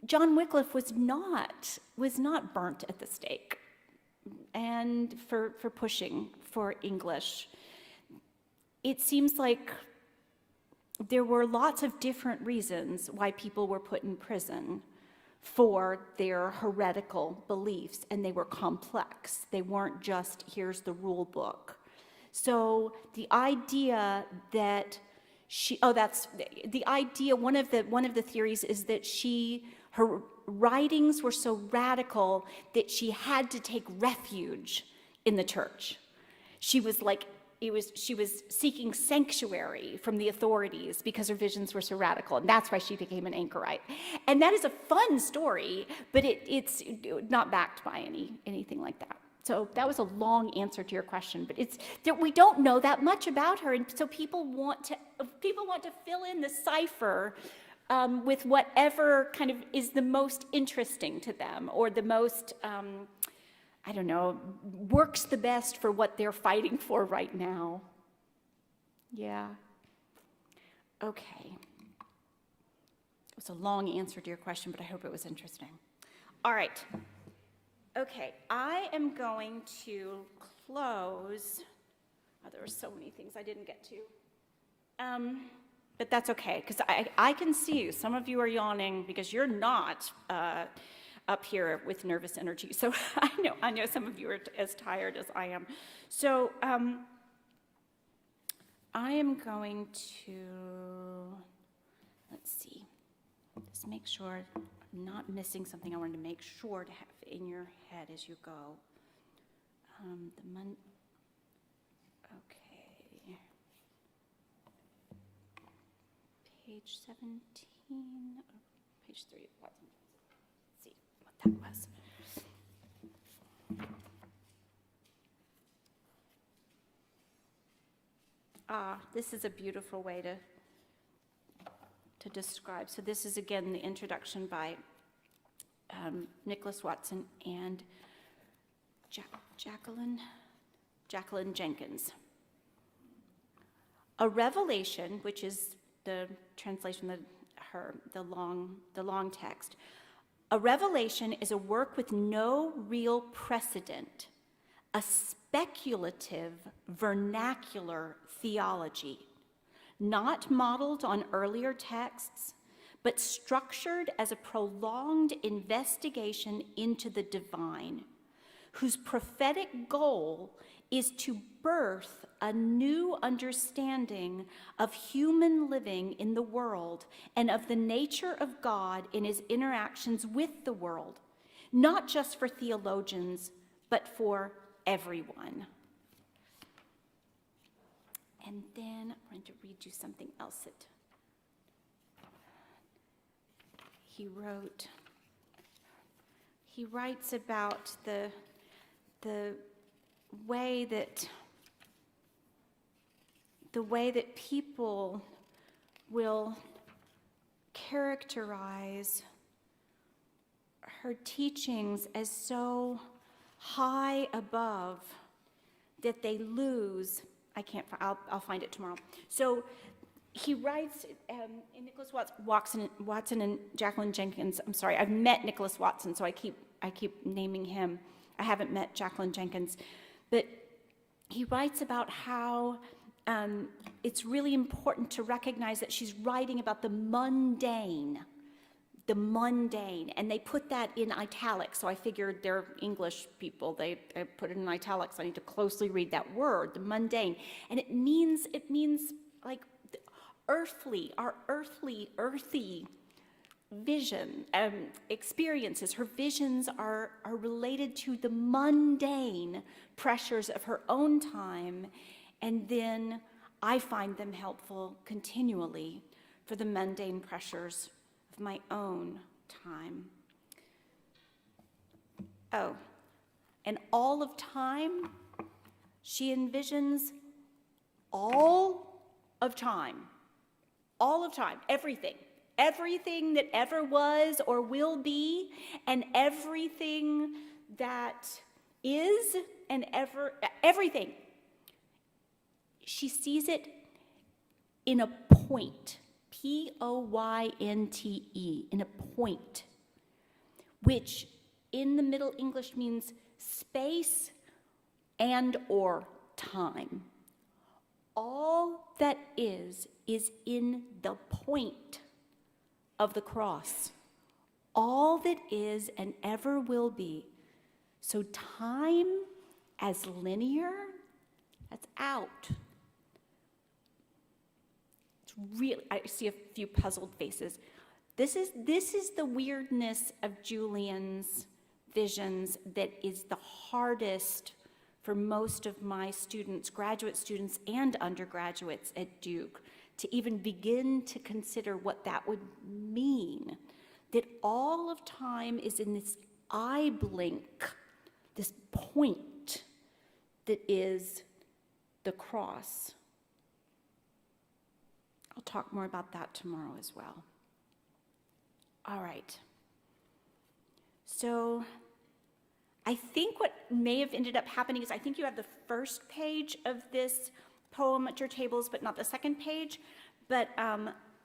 John Wycliffe was not burnt at the stake, and for pushing for English. It seems like there were lots of different reasons why people were put in prison for their heretical beliefs, and they were complex. They weren't just, here's the rule book. So the idea that one of the theories is that her writings were so radical that she had to take refuge in the church. She was seeking sanctuary from the authorities because her visions were so radical, and that's why she became an anchorite. And that is a fun story, but it's not backed by anything like that. So that was a long answer to your question, but we don't know that much about her, and so people want to fill in the cipher with whatever kind of is the most interesting to them, or the most I don't know, works the best for what they're fighting for right now. Yeah. Okay. It was a long answer to your question, but I hope it was interesting. All right. Okay, I am going to close. Oh, there were so many things I didn't get to. But that's okay, because I can see you. Some of you are yawning because you're not up here with nervous energy. So I know some of you are as tired as I am. So I am going to, let's see, just make sure I'm not missing something I wanted to make sure to have in your head as you go. Okay. Page 17, page 3, let's see what that was. This is a beautiful way to describe. So this is, again, the introduction by Nicholas Watson and Jacqueline Jenkins. A revelation, which is the translation of the long text. A revelation is a work with no real precedent, a speculative vernacular theology, not modeled on earlier texts, but structured as a prolonged investigation into the divine, whose prophetic goal is to birth a new understanding of human living in the world and of the nature of God in his interactions with the world, not just for theologians, but for everyone. And then I'm going to read you something else that he wrote. He writes about the way that people will characterize her teachings as so high above that they lose. I'll find it tomorrow. So he writes, in Nicholas Watson and Jacqueline Jenkins. I'm sorry, I've met Nicholas Watson, so I keep naming him. I haven't met Jacqueline Jenkins, but he writes about how it's really important to recognize that she's writing about the mundane, and they put that in italics, so I figured they're English people, they put it in italics. I need to closely read that word, the mundane, and it means like our earthy vision, experiences. Her visions are related to the mundane pressures of her own time, and then I find them helpful continually for the mundane pressures of my own time. Oh, and all of time, she envisions all of time, everything that ever was or will be, and everything that is and everything. She sees it in a point, P-O-Y-N-T-E, in a point, which in the Middle English means space and or time. All that is in the point of the cross. All that is and ever will be. So time as linear, that's out. It's really, I see a few puzzled faces. This is the weirdness of Julian's visions that is the hardest for most of my students, graduate students and undergraduates at Duke, to even begin to consider what that would mean. That all of time is in this eye blink, this point that is the cross. I'll talk more about that tomorrow as well. All right. So I think what may have ended up happening is I think you have the first page of this poem at your tables, but not the second page. But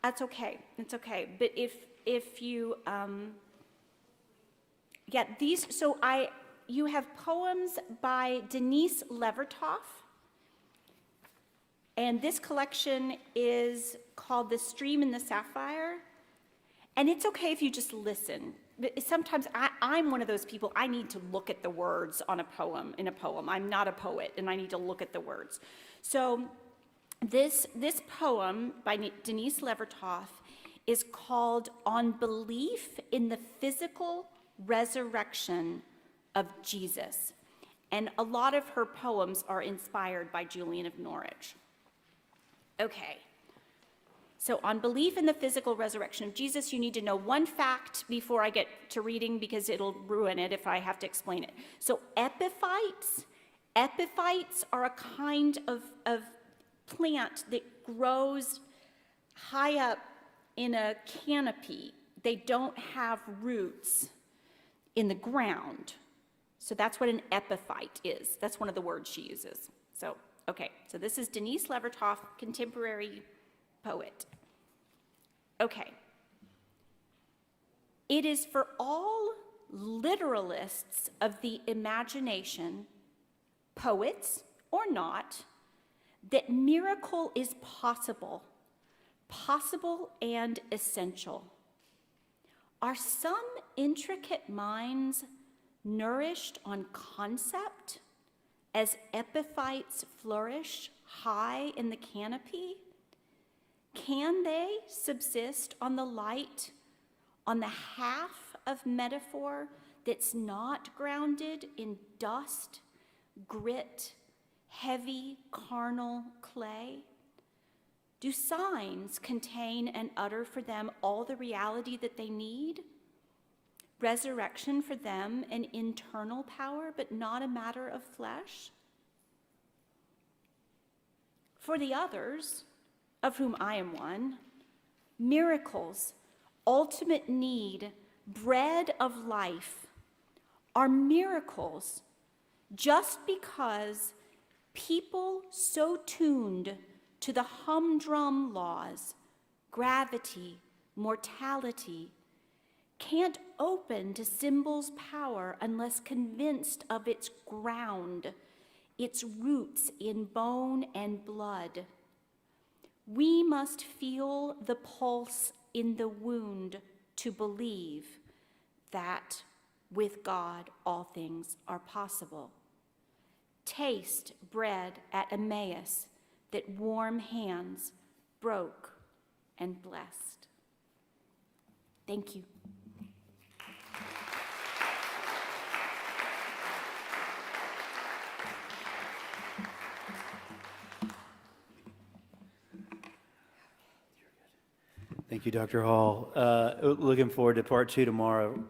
that's okay. It's okay. But if you these. So you have poems by Denise Levertov, and this collection is called "The Stream and the Sapphire." And it's okay if you just listen. Sometimes I'm one of those people, I need to look at the words in a poem. I'm not a poet, and I need to look at the words. So this poem by Denise Levertov is called "On Belief in the Physical Resurrection of Jesus." And a lot of her poems are inspired by Julian of Norwich. Okay. So on belief in the physical resurrection of Jesus, you need to know one fact before I get to reading, because it'll ruin it if I have to explain it. So epiphytes are a kind of plant that grows high up in a canopy. They don't have roots in the ground. So that's what an epiphyte is. That's one of the words she uses. So, okay, so this is Denise Levertov, contemporary poet. Okay. It is for all literalists of the imagination, poets or not, that miracle is possible and essential. Are some intricate minds nourished on concept as epiphytes flourish high in the canopy? Can they subsist on the light, on the half of metaphor that's not grounded in dust, grit, heavy carnal clay? Do signs contain and utter for them all the reality that they need? Resurrection for them an internal power, but not a matter of flesh? For the others, of whom I am one, miracles, ultimate need, bread of life, are miracles just because people so tuned to the humdrum laws, gravity, mortality, can't open to symbols' power unless convinced of its ground, its roots in bone and blood. We must feel the pulse in the wound to believe that with God all things are possible. Taste bread at Emmaus that warm hands broke and blessed. Thank you. Thank you, Dr. Hall. Looking forward to part 2 tomorrow.